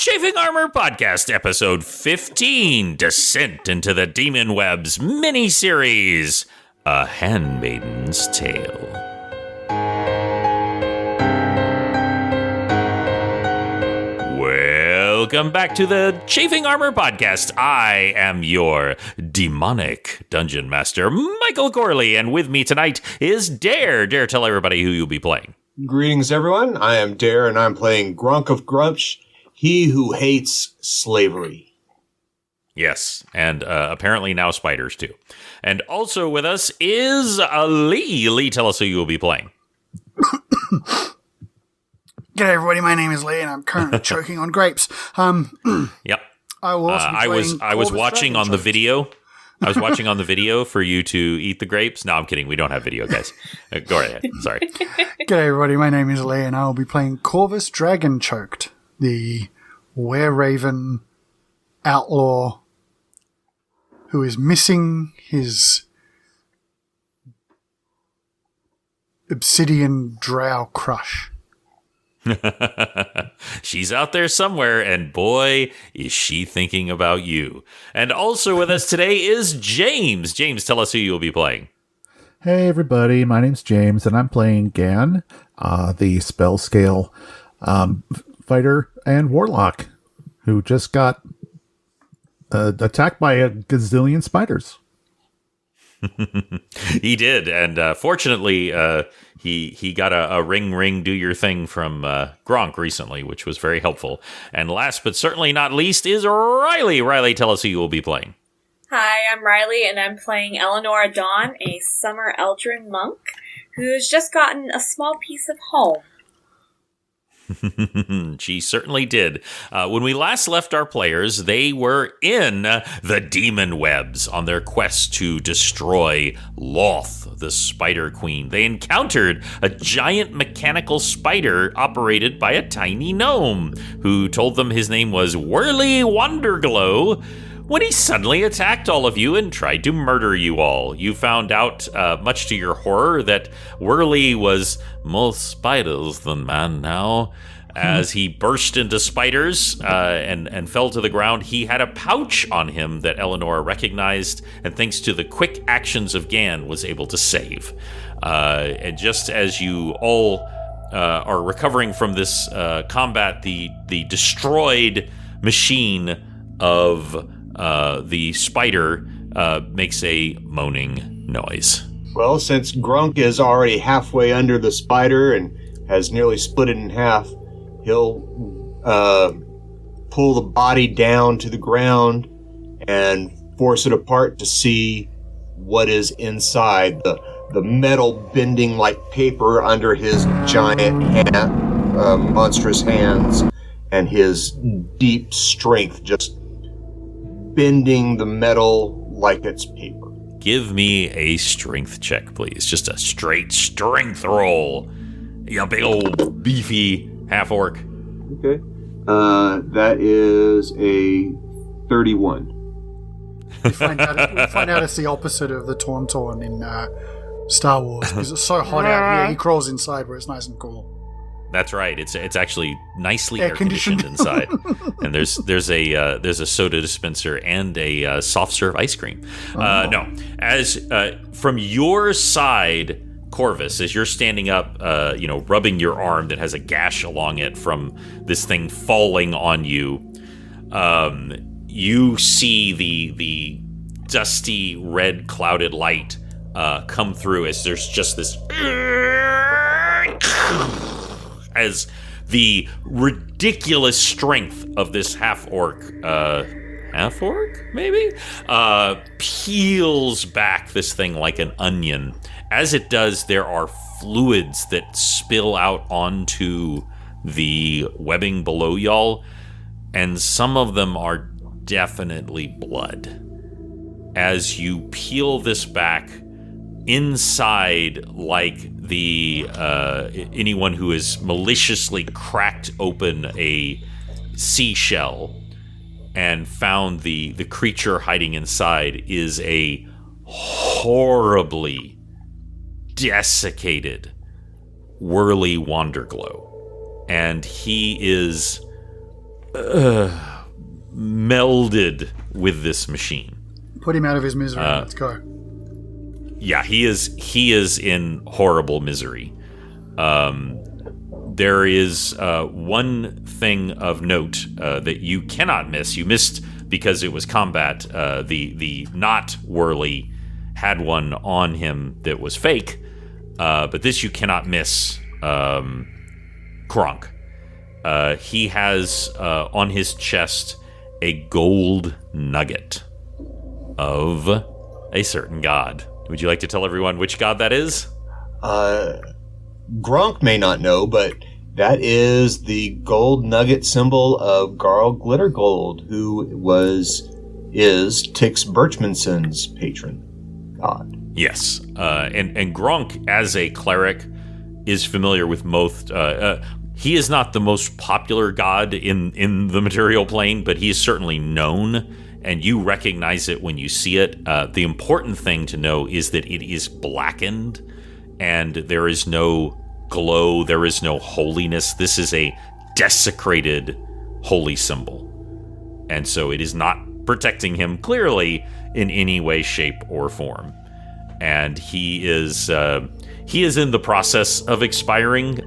Chafing Armor Podcast, Episode 15, Descent into the Demon Webs miniseries, A Handmaiden's Tale. Welcome back to the Chafing Armor Podcast. I am your demonic dungeon master, Michael Corley, and with me tonight is Dare. Dare, tell everybody who you'll be playing. Greetings, everyone. I am Dare, and I'm playing Gronk of Grunch, he who hates slavery. Yes, and apparently now spiders, too. And also with us is Lee. Lee, tell us who you will be playing. G'day, everybody. My name is Lee, and I'm currently choking on grapes. Yep. I will also be I was watching on the video. I was watching on the video for you to eat the grapes. No, I'm kidding. We don't have video, guys. Go right ahead. Sorry. G'day, everybody. My name is Lee, and I will be playing Corvus Dragonchoked, the were-raven outlaw who is missing his obsidian drow crush. She's out there somewhere, and boy, is she thinking about you. And also with us today is James. James, tell us who you'll be playing. Hey, everybody. My name's James, and I'm playing Gan, the spell scale fighter and warlock who just got attacked by a gazillion spiders. He did, and fortunately, he got a ring do your thing from Gronk recently, which was very helpful. And last but certainly not least is Riley. Riley, tell us who you will be playing. Hi, I'm Riley, and I'm playing Elenora Dawn, a summer Eldrin monk who has just gotten a small piece of home. She certainly did. When we last left our players, they were in the Demon Webs on their quest to destroy Loth, the Spider Queen. They encountered a giant mechanical spider operated by a tiny gnome who told them his name was Whirly Wonderglow. When he suddenly attacked all of you and tried to murder you all, you found out, much to your horror, that Whirly was more spiders than man now. As he burst into spiders and fell to the ground, he had a pouch on him that Elenora recognized, and thanks to the quick actions of Gan, was able to save. And just as you all are recovering from this combat, the destroyed machine of the spider makes a moaning noise. Well, since Grunk is already halfway under the spider and has nearly split it in half, he'll pull the body down to the ground and force it apart to see what is inside. The metal bending like paper under his giant monstrous hands, and his deep strength just bending the metal like it's paper. Give me a strength check, please. Just a straight strength roll. You big old beefy half-orc. Okay. That is a 31. We find out it's the opposite of the Tauntaun in Star Wars, because it's so hot out here, he crawls inside where it's nice and cool. That's right. It's actually nicely air conditioned inside, and there's a soda dispenser and a soft serve ice cream. No, as from your side, Corvus, as you're standing up, rubbing your arm that has a gash along it from this thing falling on you, you see the dusty red clouded light come through as there's just this. As the ridiculous strength of this half-orc, maybe? Peels back this thing like an onion. As it does, there are fluids that spill out onto the webbing below y'all, and some of them are definitely blood. As you peel this back, inside, like the anyone who has maliciously cracked open a seashell and found the creature hiding inside, is a horribly desiccated Whirly Wonderglow. And he is melded with this machine. Put him out of his misery. Let's go. Yeah, he is in horrible misery. There is one thing of note that you cannot miss. You missed because it was combat. The not Whirly had one on him that was fake, but this you cannot miss. Gronk. He has on his chest a gold nugget of a certain god. Would you like to tell everyone which god that is? Gronk may not know, but that is the gold nugget symbol of Garl Glittergold, who is Tix Birchmanson's patron god. Yes, and Gronk, as a cleric, is familiar with most. He is not the most popular god in the material plane, but he is certainly known, and you recognize it when you see it. The important thing to know is that it is blackened, and there is no glow, there is no holiness. This is a desecrated holy symbol, and so it is not protecting him clearly in any way, shape, or form. And he is in the process of expiring.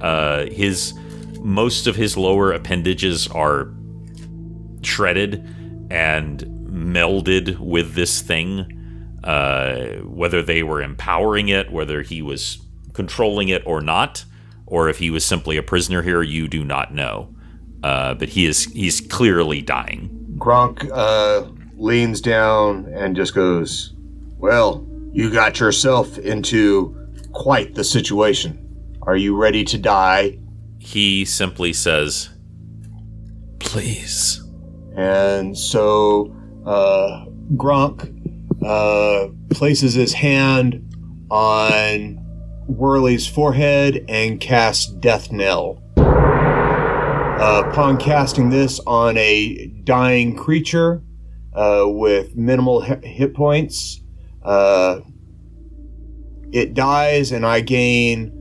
Most of his lower appendages are shredded and melded with this thing. Whether they were empowering it, whether he was controlling it or not, or if he was simply a prisoner here, you do not know. But he's clearly dying. Gronk leans down and just goes, "Well, you got yourself into quite the situation. Are you ready to die?" He simply says, "Please." And so Gronk places his hand on Whirly's forehead and casts Death Knell. Upon casting this on a dying creature with minimal hit points, it dies, and I gain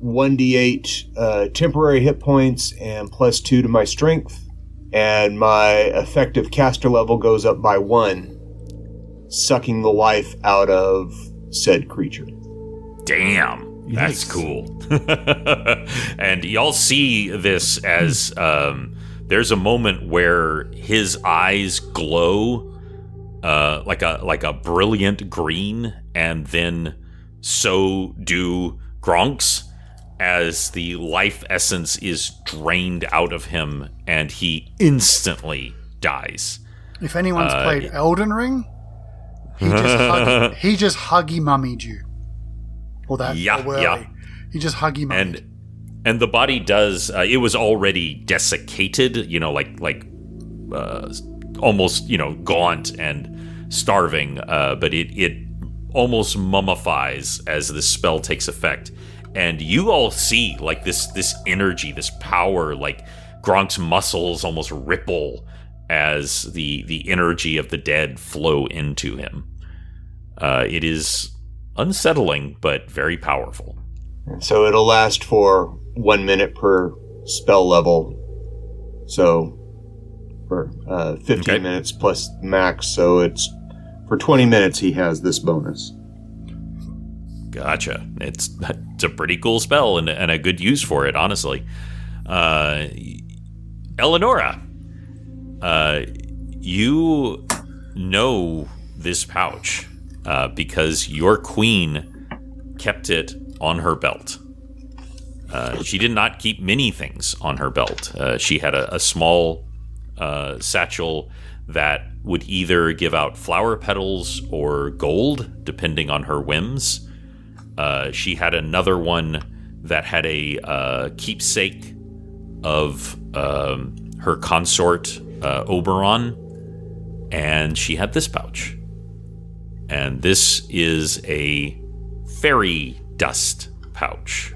1d8 temporary hit points and +2 to my strength, and my effective caster level goes up by 1, sucking the life out of said creature. Damn, that's cool. And y'all see this as there's a moment where his eyes glow like a brilliant green, and then so do Gronk's, as the life essence is drained out of him and he instantly dies. If anyone's played Elden Ring, he just huggy mummied you. Or that. Yeah. He just huggy mummied. And the body does. It was already desiccated. Like almost gaunt and starving. But it almost mummifies as the spell takes effect. And you all see like this energy, this power, like Gronk's muscles almost ripple as the energy of the dead flow into him. It is unsettling, but very powerful. And so it'll last for 1 minute per spell level. So for 15 minutes plus max. So it's for 20 minutes he has this bonus. Gotcha. It's a pretty cool spell and a good use for it, honestly. Elenora, you know this pouch because your queen kept it on her belt. She did not keep many things on her belt. She had a small satchel that would either give out flower petals or gold, depending on her whims. She had another one that had a keepsake of her consort, Oberon, and she had this pouch. And this is a fairy dust pouch.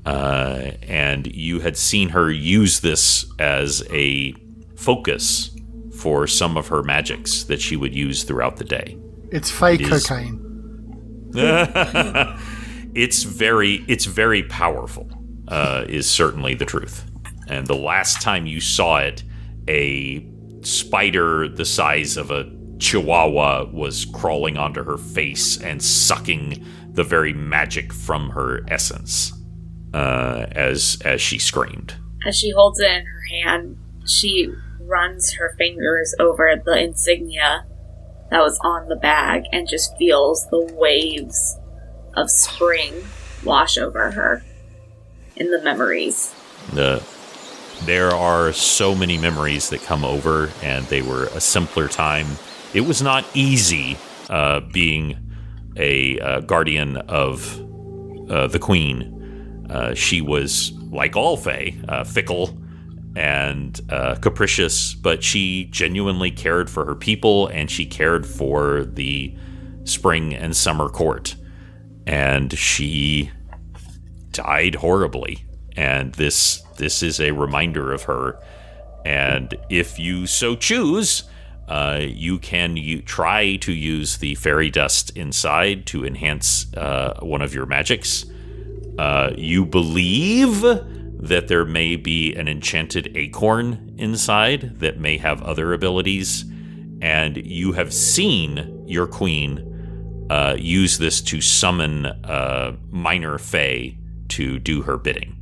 And you had seen her use this as a focus for some of her magics that she would use throughout the day. It's fake cocaine. It's very powerful, is certainly the truth. And the last time you saw it, a spider the size of a chihuahua was crawling onto her face and sucking the very magic from her essence as she screamed. As she holds it in her hand, she runs her fingers over the insignia that was on the bag and just feels the waves of spring wash over her in the memories. There are so many memories that come over, and they were a simpler time. It was not easy being a guardian of the queen. She was, like all Fae, fickle and capricious, but she genuinely cared for her people, and she cared for the spring and summer court. And she died horribly. And this is a reminder of her. And if you so choose, you can try to use the fairy dust inside to enhance one of your magics. You believe that there may be an enchanted acorn inside that may have other abilities, and you have seen your queen use this to summon minor fae to do her bidding.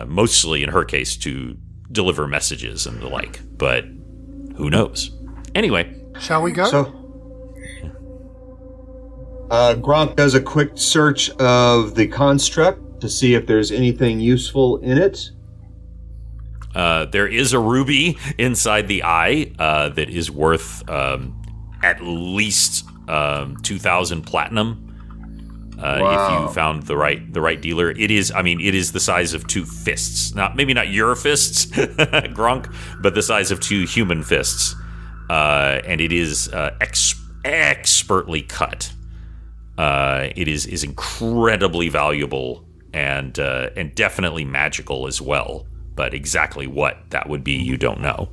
Mostly, in her case, to deliver messages and the like, but who knows? Anyway. Shall we go? So, Gronk does a quick search of the construct to see if there's anything useful in it. There is a ruby inside the eye that is worth at least 2,000 platinum. Wow. If you found the right dealer. It is the size of two fists. Maybe not your fists, Gronk, but the size of two human fists. And it is expertly cut. It is incredibly valuable and definitely magical as well. But exactly what that would be, you don't know.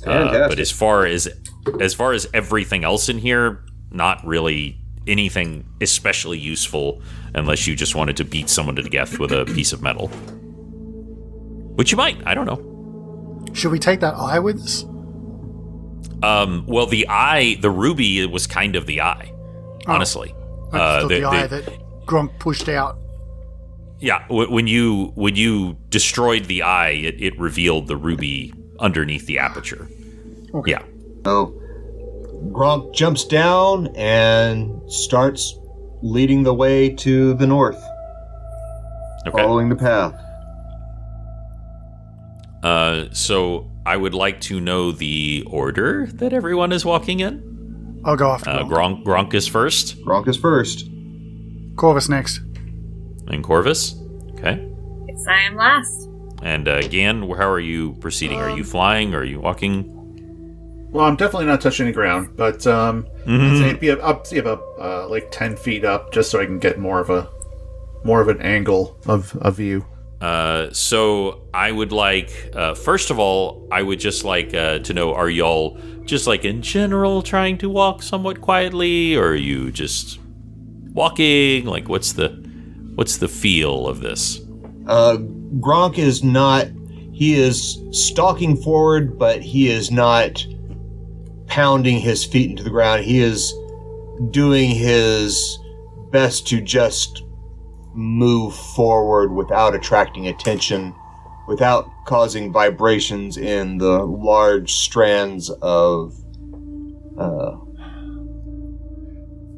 But as far as everything else in here, not really anything especially useful, unless you just wanted to beat someone to death with a piece of metal, which you might. I don't know. Should we take that eye with us? Well, the ruby was kind of the eye, honestly. The eye that Gronk pushed out. Yeah, when you destroyed the eye, it revealed the ruby underneath the aperture. Okay. Yeah. So, Gronk jumps down and starts leading the way to the north, following the path. So I would like to know the order that everyone is walking in. I'll go after Gronk. Gronk is first. Gronk is first. Corvus next. And Corvus. Okay. Yes, I am last. And Gan, how are you proceeding? Are you flying? Are you walking? Well, I'm definitely not touching the ground, but I'd say be up like 10 feet up, just so I can get more of an angle of view. So I would like, first of all, I would just like to know: are y'all just like in general trying to walk somewhat quietly, or are you just walking? Like, what's the feel of this? Gronk is not. He is stalking forward, but he is not pounding his feet into the ground. He is doing his best to just move forward without attracting attention, without causing vibrations in the large strands of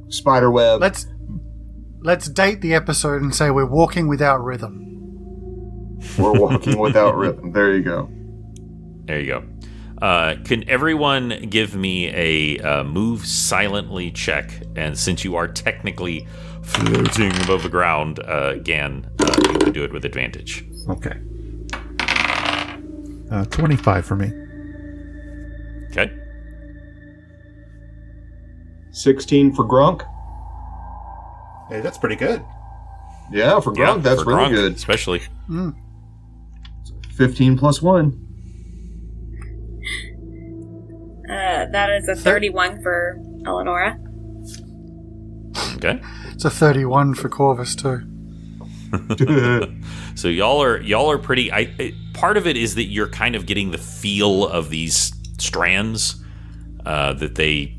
spiderweb. Let's date the episode and say we're walking without rhythm. We're walking without rhythm. There you go. There you go. Can everyone give me a move silently check? And since you are technically floating above the ground, Gan, you can do it with advantage. Okay. 25 for me. Okay. 16 for Gronk. Hey, that's pretty good. Yeah, for Gronk, that's for really Gronk, good. Especially. 15 plus 1. That is a 31 for Elenora. Okay. It's a 31 for Corvus too. So y'all are pretty. Part of it is that you're kind of getting the feel of these strands, that they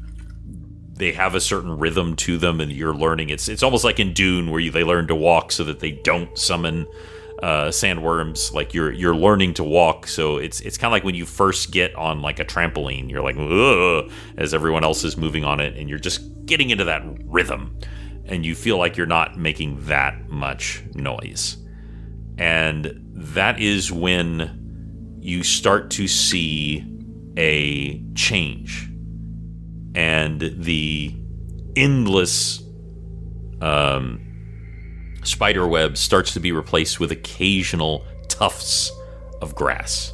have a certain rhythm to them, and you're learning. It's almost like in Dune, where they learn to walk so that they don't summon sandworms. Like you're learning to walk, so it's kind of like when you first get on like a trampoline, you're like, ugh, as everyone else is moving on it, and you're just getting into that rhythm, and you feel like you're not making that much noise. And that is when you start to see a change, and the endless spider web starts to be replaced with occasional tufts of grass.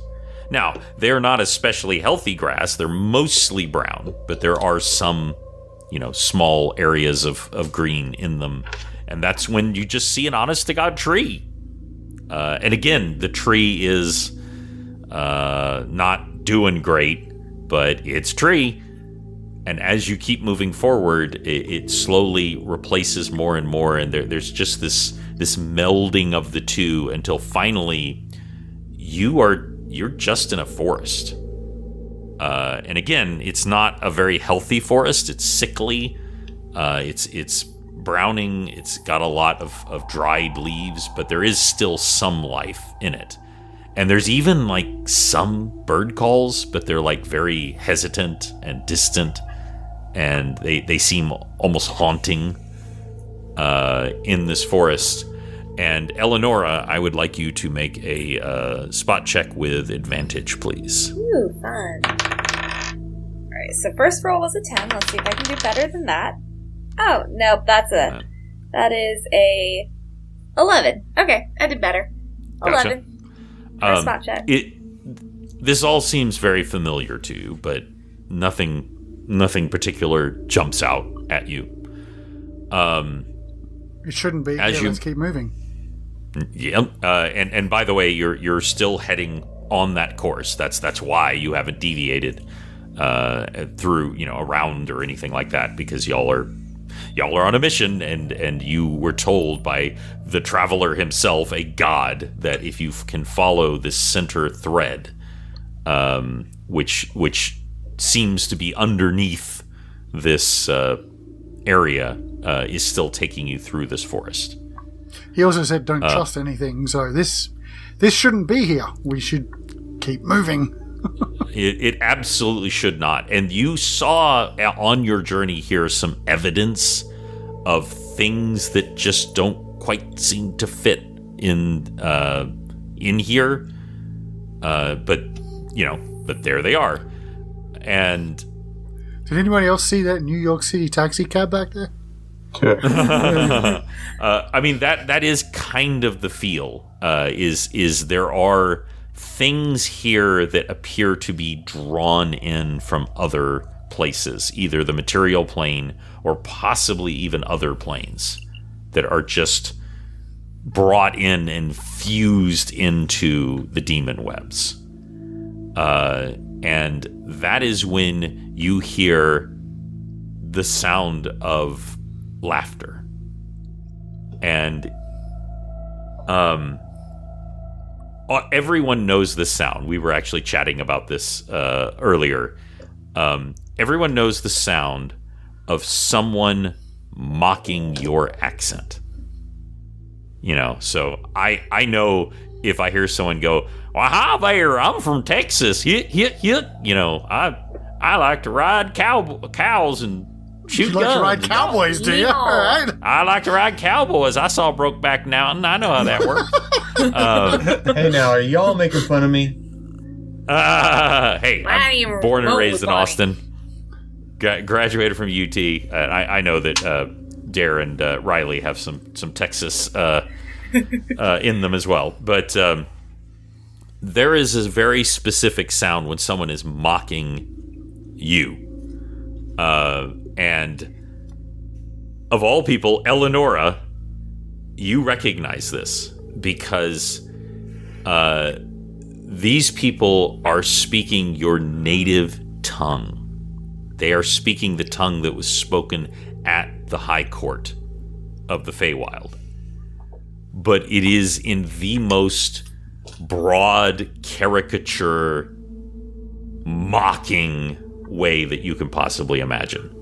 Now, they're not especially healthy grass. They're mostly brown, but there are some, small areas of green in them. And that's when you just see an honest-to-God tree. And again, the tree is not doing great, but it's tree. And as you keep moving forward, it slowly replaces more and more, and there's just this melding of the two until finally you're just in a forest. And again, it's not a very healthy forest. It's sickly. It's browning. It's got a lot of dried leaves, but there is still some life in it. And there's even like some bird calls, but they're like very hesitant and distant. And they seem almost haunting in this forest. And Elenora, I would like you to make a spot check with advantage, please. Ooh, fun. Alright, so first roll was a 10. Let's see if I can do better than that. Oh, nope, that is a 11. Okay, I did better. Gotcha. 11. For a spot check. This all seems very familiar to you, but nothing particular jumps out at you. It shouldn't be. Let's keep moving. Yeah. And by the way, you're still heading on that course. That's why you haven't deviated through, around or anything like that, because y'all are on a mission, and you were told by the traveler himself, a god, that if you can follow this center thread, which seems to be underneath this area, is still taking you through this forest. He also said don't trust anything, so this shouldn't be here. We should keep moving. It absolutely should not. And you saw on your journey here some evidence of things that just don't quite seem to fit in here. But there they are. And did anybody else see that New York City taxi cab back there? I mean, that is kind of the feel. Is there are things here that appear to be drawn in from other places, either the material plane or possibly even other planes, that are just brought in and fused into the demon webs. And that is when you hear the sound of laughter. And everyone knows this sound. We were actually chatting about this earlier. Everyone knows the sound of someone mocking your accent. So I know if I hear someone go, "Well, hi there, I'm from Texas. I like to ride cows and shoot guns." You like to ride cowboys, do you? Yeah. All right. I like to ride cowboys. I saw Brokeback Mountain. I know how that works. Hey, now, are y'all making fun of me? Hey, I'm born and raised in Austin. Graduated from UT. I know that Dare and Riley have some Texas in them as well. But there is a very specific sound when someone is mocking you. And of all people, Elenora, you recognize this because these people are speaking your native tongue. They are speaking the tongue that was spoken at the High Court of the Feywild. but it is in the most broad caricature, mocking way that you can possibly imagine.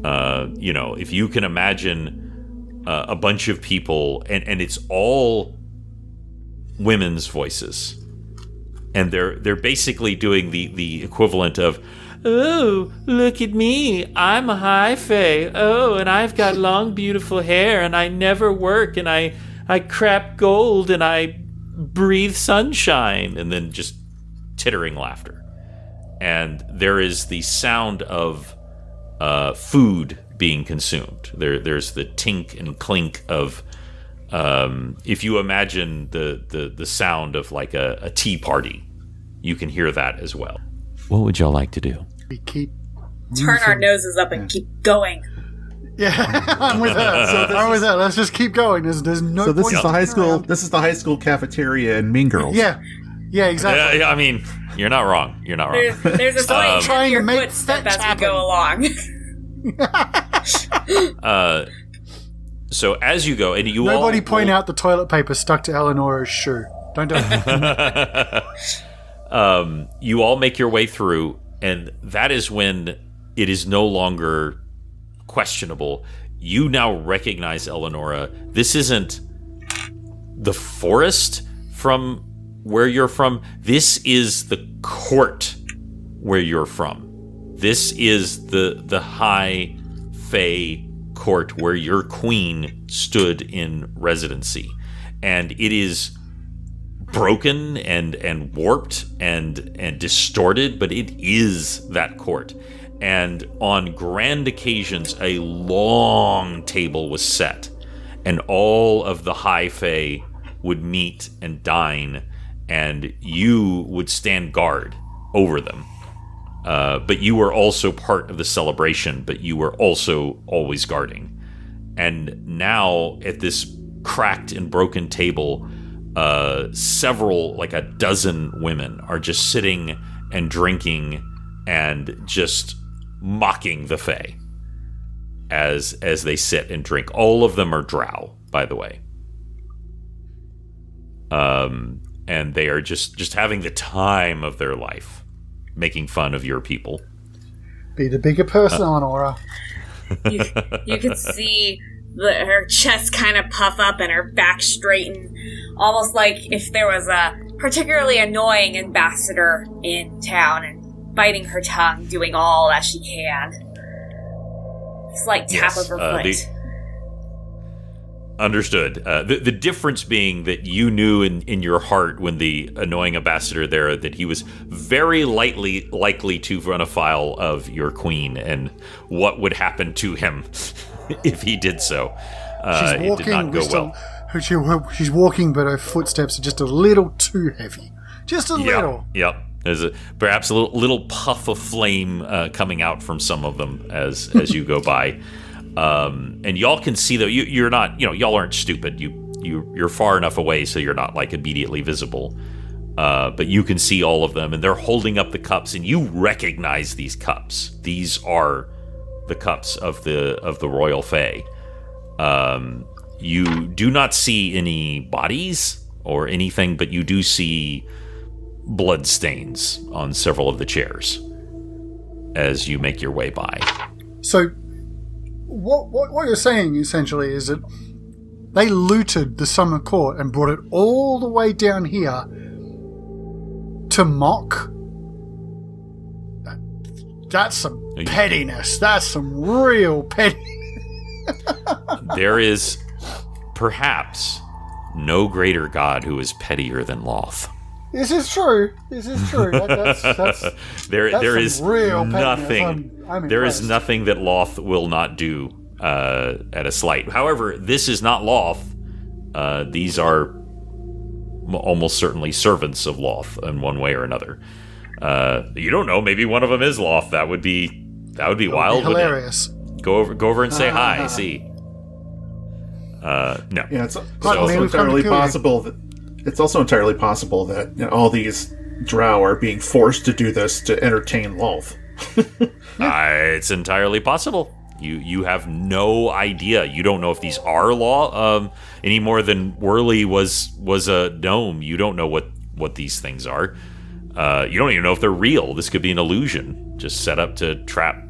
If you can imagine a bunch of people, and it's all women's voices, and they're basically doing the equivalent of, "Oh, look at me, I'm a high fae. Oh, and I've got long, beautiful hair, and I never work, and I crap gold, and I breathe sunshine," and then just tittering laughter. And there is the sound of food being consumed. There's the tink and clink of, if you imagine the sound of like a tea party, you can hear that as well. What would y'all like to do? We keep Turn our noses up and keep going. Yeah, I'm with her. I'm with her. Let's just keep going. There's no. So this point is the high sticking school. around. This is the high school cafeteria in Mean Girls. Yeah, exactly. Yeah, I mean, you're not wrong. You're not wrong. There's a sign trying in your to make footstep fetch as we happen. go along. So as you go, and you Nobody all point out the toilet paper stuck to Eleonora's shoe. Don't do it. You all make your way through, and that is when it is no longer questionable. You now recognize Elenora. This isn't the forest from where you're from. This is the court where you're from. This is the high fae court where your queen stood in residency. And it is broken and warped and distorted, but it is that court. And on grand occasions, a long table was set, and all of the high fae would meet and dine, and you would stand guard over them. But you were also part of the celebration, but you were also always guarding. And now, at this cracked and broken table, several, like a dozen women are just sitting and drinking and just mocking the fae as they sit and drink. All of them are drow, by the way. And they are just having the time of their life, making fun of your people. Be the bigger person, Eleonora. You can see her chest kind of puff up and her back straighten, almost like if there was a particularly annoying ambassador in town and biting her tongue, doing all that she can. Slight tap of her foot. Understood. The difference being that you knew in your heart when the annoying ambassador there that he was very likely to run afoul of your queen and what would happen to him if he did so. It did not go well. She's walking, but her footsteps are just a little too heavy. Just a little. Yep. There's perhaps a little puff of flame coming out from some of them as you go by. And y'all can see, though, you're not, y'all aren't stupid. You're far enough away so you're not like immediately visible. But you can see all of them, and they're holding up the cups, and you recognize these cups. These are the cups of the royal fae. You do not see any bodies or anything, but you do see blood stains on several of the chairs as you make your way by. So what you're saying essentially is that they looted the summer court and brought it all the way down here to mock. That's some pettiness. That's some real pettiness. There is perhaps no greater god who is pettier than Loth. This is true. That's there is real nothing. I'm there is impressed. nothing that Loth will not do at a slight. However, this is not Loth. These are almost certainly servants of Loth in one way or another. You don't know. Maybe one of them is Loth. That would be wild. Hilarious. Go over and say hi. See. No. Yeah, it's So- also entirely possible that all these drow are being forced to do this to entertain Loth. It's entirely possible. You have no idea. You don't know if these are law any more than Whirly was a gnome. You don't know what these things are. You don't even know if they're real. This could be an illusion, just set up to trap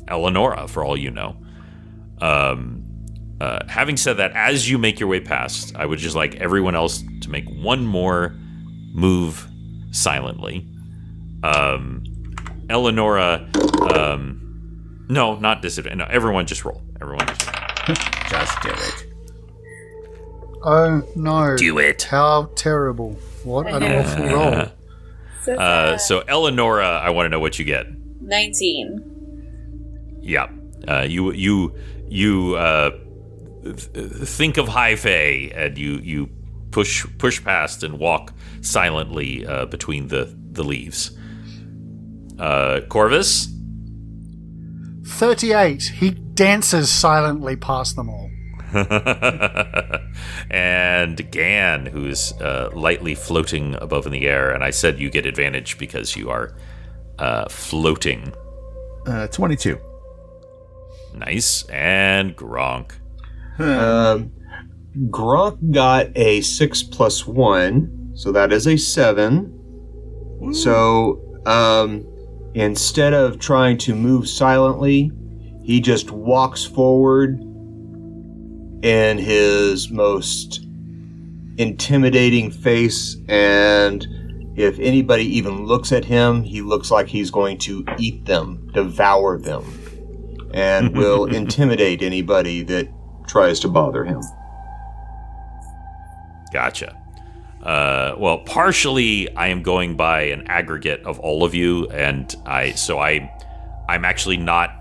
Elenora, for all you know. Having said that, as you make your way past, I would just like everyone else to make one more move silently. Elenora, no, not disadvantage. No, everyone just roll. Everyone just roll. Just do it. Oh no! Do it. How terrible! What an awful roll! So Elenora, I want to know what you get. 19. Yeah. You think of High Fae, and you push past and walk silently between the leaves. Corvus? 38. He dances silently past them all. And Gan, who's lightly floating above in the air, and I said you get advantage because you are floating. 22. Nice. And Gronk. Gronk got a 6 + 1, so that is a 7. Ooh. So, instead of trying to move silently, he just walks forward in his most intimidating face, and if anybody even looks at him, he looks like he's going to eat them, devour them, and will intimidate anybody that tries to bother him. Gotcha. Well, partially I am going by an aggregate of all of you, and I'm actually not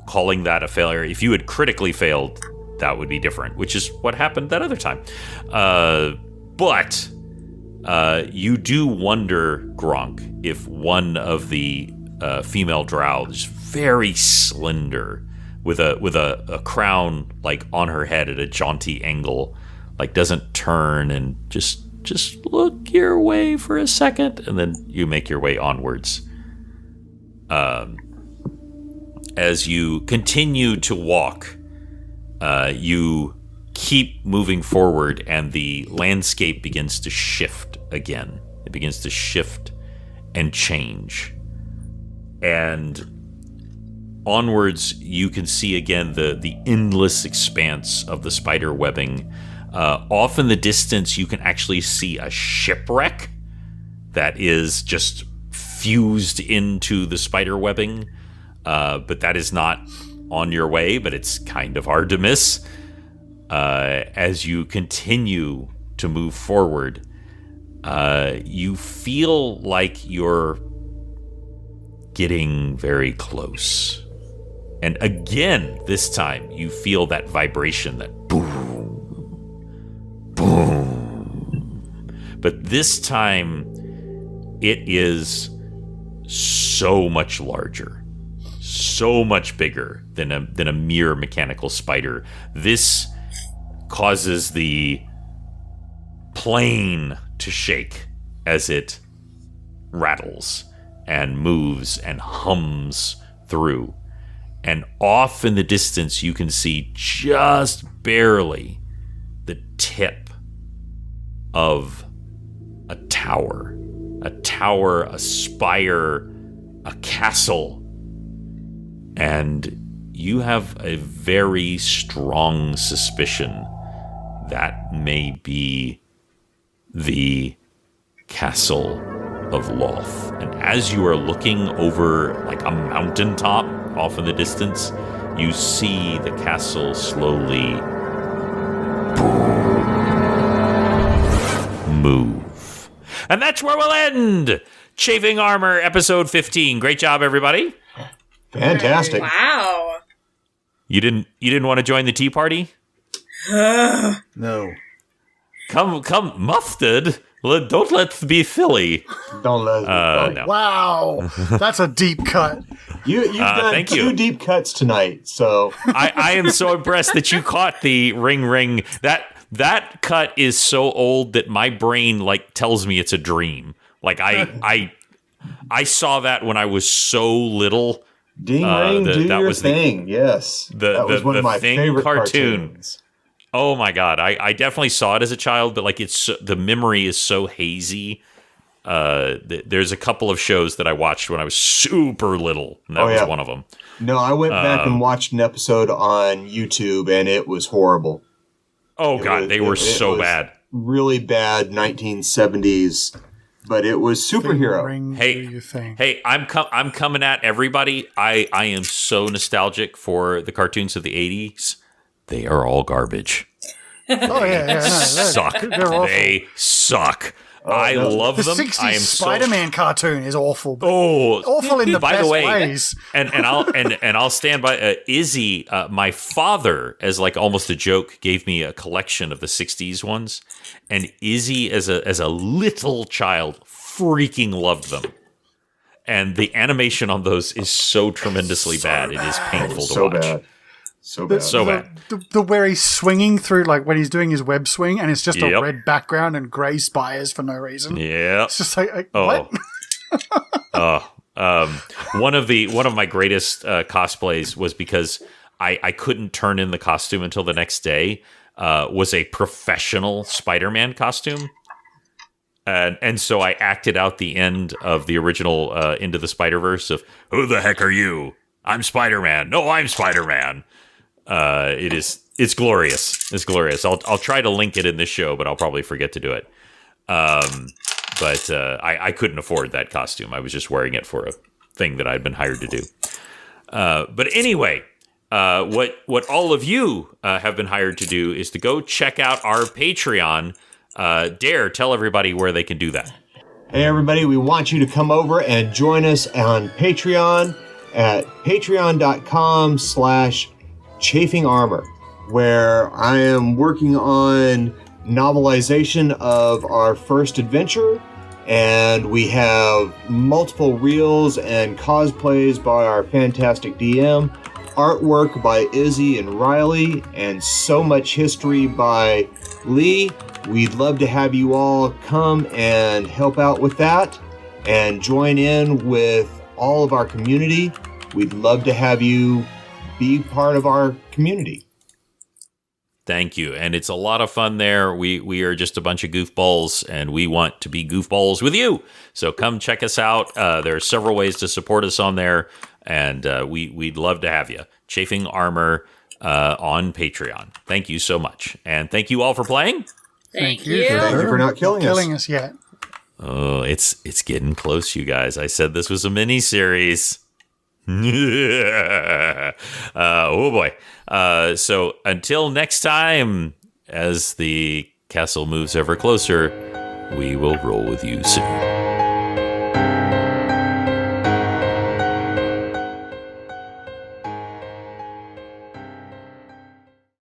calling that a failure. If you had critically failed, that would be different, which is what happened that other time. But you do wonder, Gronk, if one of the female drow is very slender, with a crown like on her head at a jaunty angle, like doesn't turn and just look your way for a second, and then you make your way onwards. As you continue to walk, you keep moving forward, and the landscape begins to shift again. It begins to shift and change. And onwards, you can see again the endless expanse of the spider webbing. Off in the distance, you can actually see a shipwreck that is just fused into the spider webbing. But that is not on your way, but it's kind of hard to miss. As you continue to move forward, you feel like you're getting very close. And again, this time, you feel that vibration, that boom, boom. But this time, it is so much larger, so much bigger than a mere mechanical spider. This causes the plane to shake as it rattles and moves and hums through. And off in the distance, you can see just barely the tip of a tower, a spire, a castle. And you have a very strong suspicion that may be the Castle of Loth. And as you are looking over like a mountaintop off in the distance, you see the castle slowly move. And that's where we'll end Chafing Armor episode 15. Great job, everybody. Fantastic. Wow. You didn't want to join the tea party? No. Come, Mustard. Don't let's be silly. Don't let no. Wow, that's a deep cut. You've done two deep cuts tonight, so I am so impressed that you caught the ring. That cut is so old that my brain like tells me it's a dream. Like I saw that when I was so little Ding ring, do that your was thing. Yes, that was one of my Thing favorite cartoon. cartoons. Oh my god, I definitely saw it as a child, but like the memory is so hazy. There's a couple of shows that I watched when I was super little, and that was one of them. No, I went back and watched an episode on YouTube, and it was horrible. Oh god, they were so bad. Really bad 1970s, but it was superhero. Ring, Hey, do your thing. Hey, I'm coming at everybody. I am so nostalgic for the cartoons of the 80s. They are all garbage. Oh yeah, no, Suck. they're awful. They suck. I love The them. 60s I am Spider-Man cartoon is awful. But Oh, awful in the by best the way, ways. and I'll stand by Izzy. My father, as like almost a joke, gave me a collection of the '60s ones, and Izzy, as a little child, freaking loved them. And the animation on those is so tremendously bad. It is painful to watch. Bad. So bad. So bad. The where he's swinging through, like when he's doing his web swing, and it's just a Yep. red background and grey spires for no reason. Yeah. It's just like what? One of my greatest cosplays was because I couldn't turn in the costume until the next day. Was a professional Spider-Man costume, and so I acted out the end of the original Into the Spider-Verse of "Who the heck are you? I'm Spider-Man. No, I'm Spider-Man." It's glorious. It's glorious. I'll try to link it in this show, but I'll probably forget to do it. But I couldn't afford that costume. I was just wearing it for a thing that I'd been hired to do. But anyway, what all of you have been hired to do is to go check out our Patreon. Dare, tell everybody where they can do that. Hey, everybody, we want you to come over and join us on Patreon at patreon.com/Chafing Armor, where I am working on novelization of our first adventure, and we have multiple reels and cosplays by our fantastic DM, artwork by Izzy and Riley, and so much history by Lee. We'd love to have you all come and help out with that and join in with all of our community. We'd love to have you be part of our community. Thank you. And it's a lot of fun there. We are just a bunch of goofballs, and we want to be goofballs with you. So come check us out. There are several ways to support us on there, and we'd love to have you. Chafing Armor on Patreon. Thank you so much. And thank you all for playing. Thank you. Thank you for not killing us. yet. Oh, it's getting close, you guys. I said this was a mini-series. Oh boy. So until next time, as the castle moves ever closer, we will roll with you soon.